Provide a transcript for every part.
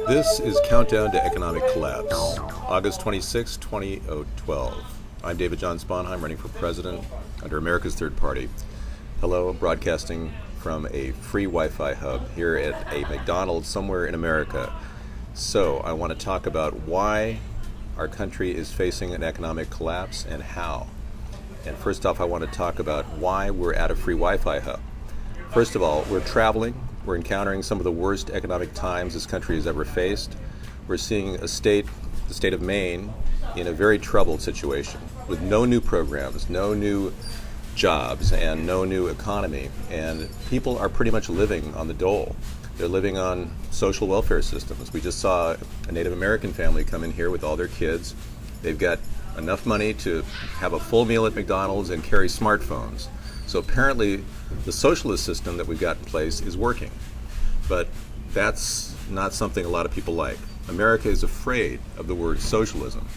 This is Countdown to Economic Collapse, August 26, 2012. I'm David John Sponheim, running for president under America's Third Party. Hello, broadcasting from a free Wi-Fi hub here at a McDonald's somewhere in America. So I want to talk about why our country is facing an economic collapse and how. And first off, I want to talk about why we're at a free Wi-Fi hub. First of all, we're traveling. We're encountering some of the worst economic times this country has ever faced. We're seeing the state of Maine, in a very troubled situation with no new programs, no new jobs, and no new economy. And people are pretty much living on the dole. They're living on social welfare systems. We just saw a Native American family come in here with all their kids. They've got enough money to have a full meal at McDonald's and carry smartphones. So apparently the socialist system that we've got in place is working. But that's not something a lot of people like. America is afraid of the word socialism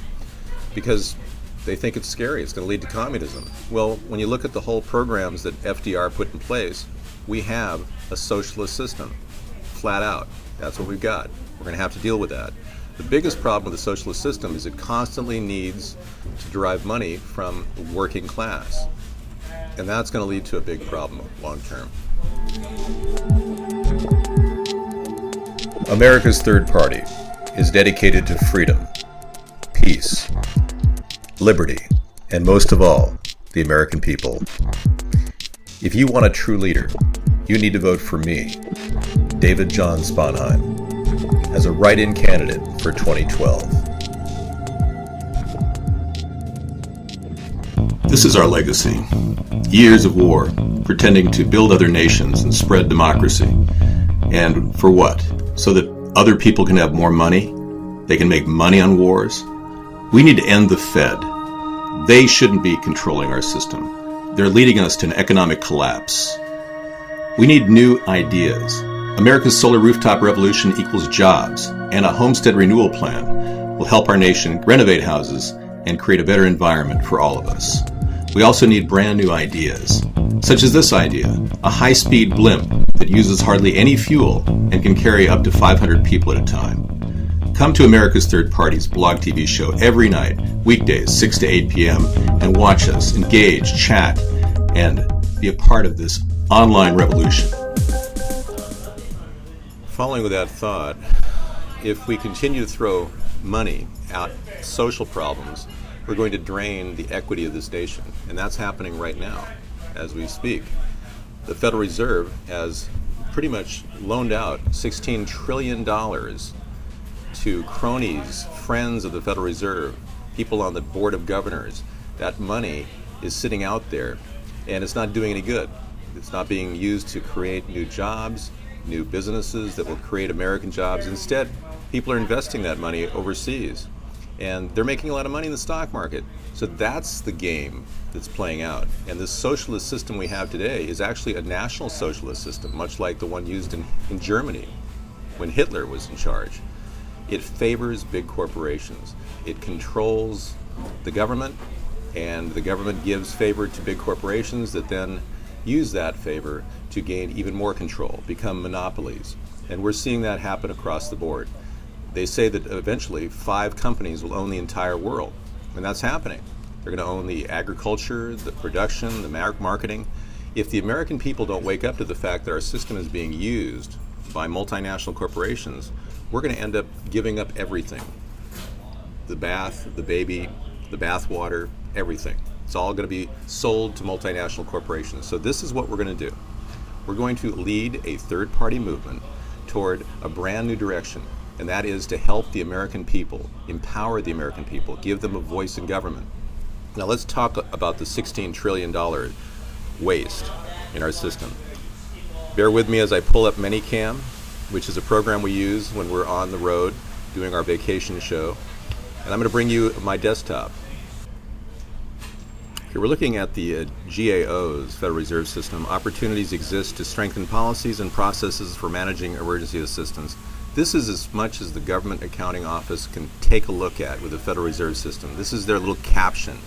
because they think it's scary. It's going to lead to communism. Well, when you look at the whole programs that FDR put in place, we have a socialist system, flat out. That's what we've got. We're going to have to deal with that. The biggest problem with the socialist system is it constantly needs to derive money from the working class. And that's going to lead to a big problem long term. America's Third Party is dedicated to freedom, peace, liberty, and most of all, the American people. If you want a true leader, you need to vote for me, David John Sponheim, as a write-in candidate for 2012. This is our legacy. Years of war, pretending to build other nations and spread democracy. And for what? So that other people can have more money? They can make money on wars? We need to end the Fed. They shouldn't be controlling our system. They're leading us to an economic collapse. We need new ideas. America's solar rooftop revolution equals jobs, and a homestead renewal plan will help our nation renovate houses and create a better environment for all of us. We also need brand new ideas, such as this idea, a high-speed blimp that uses hardly any fuel and can carry up to 500 people at a time. Come to America's Third Party's blog TV show every night, weekdays, 6 to 8 p.m., and watch us, engage, chat, and be a part of this online revolution. Following with that thought, if we continue to throw money at social problems, we're going to drain the equity of this nation. And that's happening right now as we speak. The Federal Reserve has pretty much loaned out $16 trillion to cronies, friends of the Federal Reserve, people on the Board of Governors. That money is sitting out there and it's not doing any good. It's not being used to create new jobs, new businesses that will create American jobs. Instead, people are investing that money overseas. And they're making a lot of money in the stock market. So that's the game that's playing out. And this socialist system we have today is actually a national socialist system, much like the one used in Germany when Hitler was in charge. It favors big corporations. It controls the government, and the government gives favor to big corporations that then use that favor to gain even more control, become monopolies. And we're seeing that happen across the board. They say that eventually 5 companies will own the entire world, and that's happening. They're going to own the agriculture, the production, the marketing. If the American people don't wake up to the fact that our system is being used by multinational corporations, we're going to end up giving up everything. The bath, the baby, the bath water, everything. It's all going to be sold to multinational corporations. So this is what we're going to do. We're going to lead a third-party movement toward a brand new direction. And that is to help the American people, empower the American people, give them a voice in government. Now let's talk about the $16 trillion waste in our system. Bear with me as I pull up ManyCam, which is a program we use when we're on the road doing our vacation show. And I'm going to bring you my desktop. Here we're looking at the GAO's Federal Reserve System. Opportunities exist to strengthen policies and processes for managing emergency assistance. This is as much as the Government Accounting Office can take a look at with the Federal Reserve System. This is their little caption.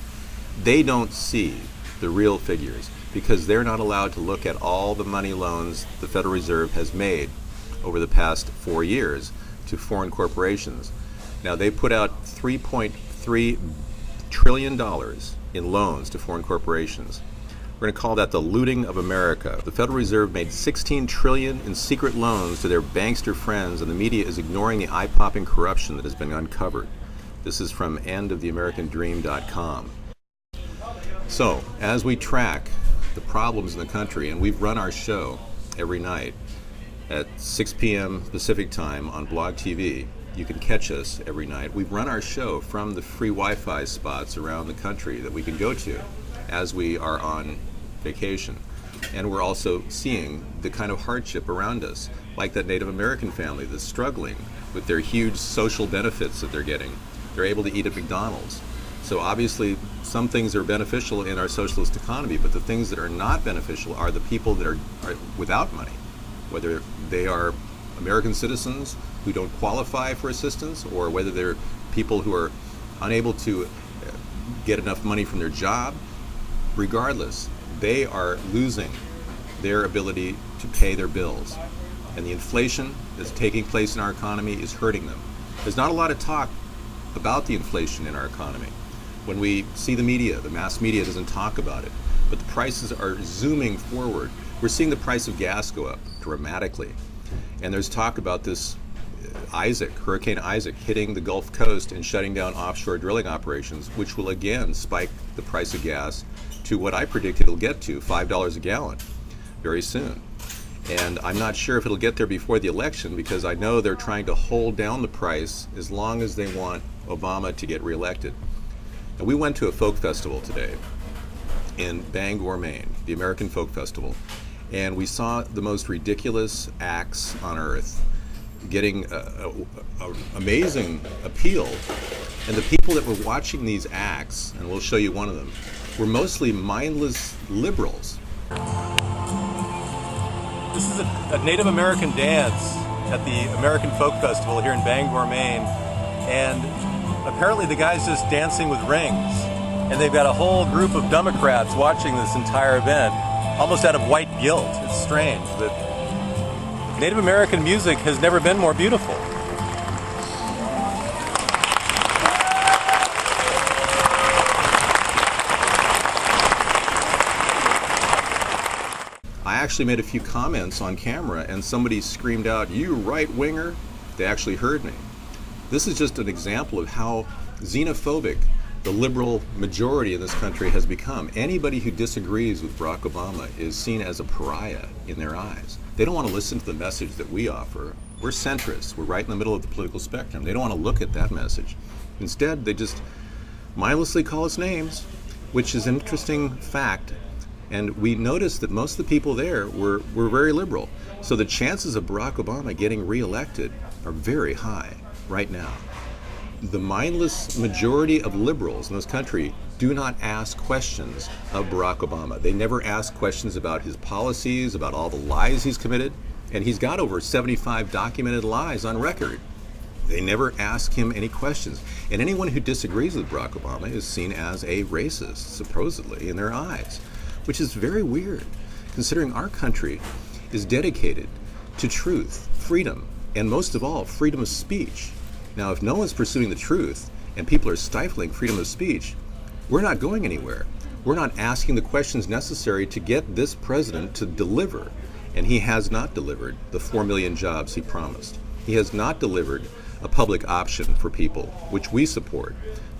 They don't see the real figures because they're not allowed to look at all the money loans the Federal Reserve has made over the past 4 years to foreign corporations. Now, they put out $3.3 trillion in loans to foreign corporations. We're going to call that the looting of America. The Federal Reserve made $16 trillion in secret loans to their bankster friends, and the media is ignoring the eye-popping corruption that has been uncovered. This is from endoftheamericandream.com. So, as we track the problems in the country, and we've run our show every night at 6 p.m. Pacific time on Blog TV. You can catch us every night. We've run our show from the free Wi-Fi spots around the country that we can go to as we are on vacation. And we're also seeing the kind of hardship around us, like that Native American family that's struggling with their huge social benefits that they're getting. They're able to eat at McDonald's. So obviously some things are beneficial in our socialist economy, but the things that are not beneficial are the people that are without money, whether they are American citizens who don't qualify for assistance, or whether they're people who are unable to get enough money from their job. Regardless, they are losing their ability to pay their bills. And the inflation that's taking place in our economy is hurting them. There's not a lot of talk about the inflation in our economy. When we see the media, the mass media doesn't talk about it, but the prices are zooming forward. We're seeing the price of gas go up dramatically. And there's talk about this Hurricane Isaac hitting the Gulf Coast and shutting down offshore drilling operations, which will again spike the price of gas to what I predict it'll get to, $5 a gallon, very soon. And I'm not sure if it'll get there before the election, because I know they're trying to hold down the price as long as they want Obama to get reelected. Now, we went to a folk festival today in Bangor, Maine, the American Folk Festival, and we saw the most ridiculous acts on earth getting amazing appeal. And the people that were watching these acts, and we'll show you one of them, were mostly mindless liberals. This is a Native American dance at the American Folk Festival here in Bangor, Maine, and apparently the guy's just dancing with rings, and they've got a whole group of Democrats watching this entire event, almost out of white guilt. It's strange, but Native American music has never been more beautiful. I actually made a few comments on camera, and somebody screamed out, "You right-winger!" They actually heard me. This is just an example of how xenophobic the liberal majority in this country has become. Anybody who disagrees with Barack Obama is seen as a pariah in their eyes. They don't want to listen to the message that we offer. We're centrists. We're right in the middle of the political spectrum. They don't want to look at that message. Instead, they just mindlessly call us names, which is an interesting fact. And we noticed that most of the people there were very liberal. So the chances of Barack Obama getting reelected are very high right now. The mindless majority of liberals in this country do not ask questions of Barack Obama. They never ask questions about his policies, about all the lies he's committed. And he's got over 75 documented lies on record. They never ask him any questions. And anyone who disagrees with Barack Obama is seen as a racist, supposedly, in their eyes, which is very weird, considering our country is dedicated to truth, freedom, and most of all, freedom of speech. Now, if no one's pursuing the truth and people are stifling freedom of speech, we're not going anywhere. We're not asking the questions necessary to get this president to deliver. And he has not delivered the 4 million jobs he promised. He has not delivered a public option for people, which we support,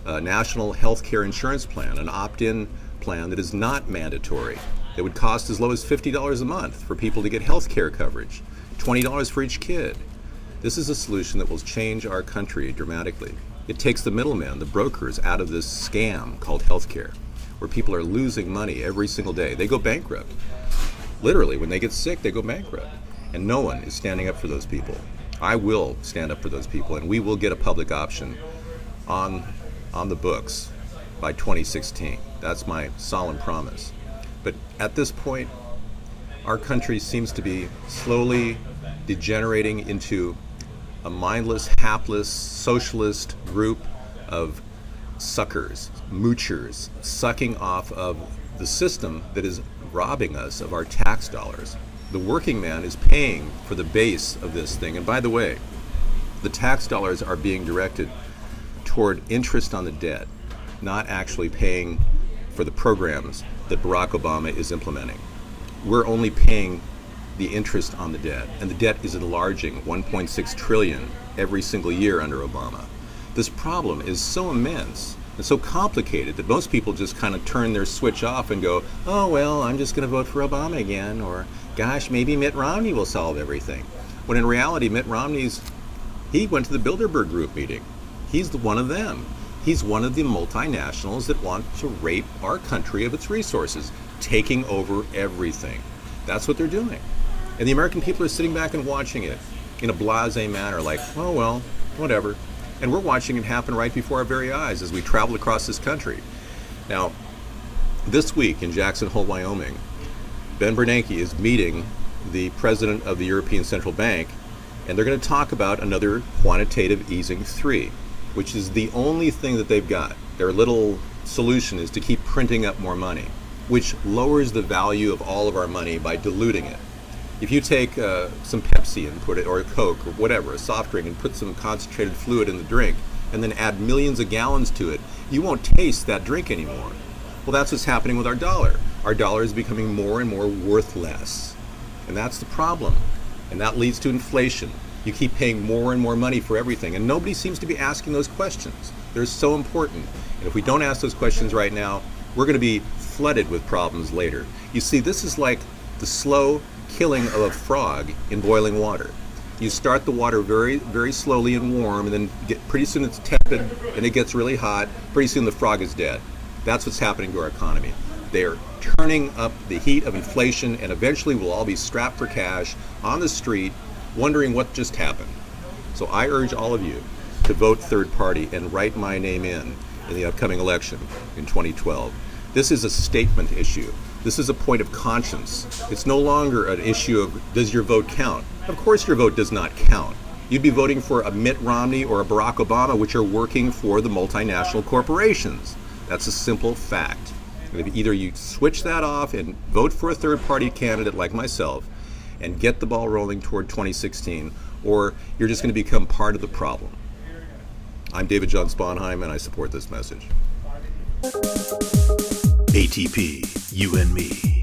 a national health care insurance plan, an opt-in plan that is not mandatory. It would cost as low as $50 a month for people to get health care coverage, $20 for each kid. This is a solution that will change our country dramatically. It takes the middlemen, the brokers, out of this scam called healthcare, where people are losing money every single day. They go bankrupt. Literally, when they get sick, they go bankrupt. And no one is standing up for those people. I will stand up for those people, and we will get a public option on the books by 2016. That's my solemn promise. But at this point, our country seems to be slowly degenerating into a mindless, hapless, socialist group of suckers, moochers, sucking off of the system that is robbing us of our tax dollars. The working man is paying for the base of this thing. And by the way, the tax dollars are being directed toward interest on the debt, not actually paying for the programs that Barack Obama is implementing. We're only paying the interest on the debt, and the debt is enlarging 1.6 trillion every single year under Obama. This problem is so immense and so complicated that most people just kind of turn their switch off and go, oh, well, I'm just going to vote for Obama again, or gosh, maybe Mitt Romney will solve everything. When in reality, Mitt Romney's, he went to the Bilderberg Group meeting. He's one of them. He's one of the multinationals that want to rape our country of its resources, taking over everything. That's what they're doing. And the American people are sitting back and watching it in a blasé manner, like, oh, well, whatever. And we're watching it happen right before our very eyes as we travel across this country. Now, this week in Jackson Hole, Wyoming, Ben Bernanke is meeting the president of the European Central Bank, and they're going to talk about another quantitative easing 3, which is the only thing that they've got. Their little solution is to keep printing up more money, which lowers the value of all of our money by diluting it. If you take some Pepsi and put it, or a Coke or whatever, a soft drink, and put some concentrated fluid in the drink, and then add millions of gallons to it, you won't taste that drink anymore. Well, that's what's happening with our dollar. Our dollar is becoming more and more worthless. And that's the problem. And that leads to inflation. You keep paying more and more money for everything, and nobody seems to be asking those questions. They're so important. And if we don't ask those questions right now, we're going to be flooded with problems later. You see, this is like the slow killing of a frog in boiling water. You start the water very, very slowly and warm, and then pretty soon it's tepid and it gets really hot. Pretty soon the frog is dead. That's what's happening to our economy. They're turning up the heat of inflation, and eventually we'll all be strapped for cash on the street wondering what just happened. So I urge all of you to vote third party and write my name in the upcoming election in 2012. This is a statement issue. This is a point of conscience. It's no longer an issue of, does your vote count? Of course your vote does not count. You'd be voting for a Mitt Romney or a Barack Obama, which are working for the multinational corporations. That's a simple fact. And either you switch that off and vote for a third-party candidate like myself and get the ball rolling toward 2016, or you're just going to become part of the problem. I'm David John Sponheim, and I support this message. ATP, you and me.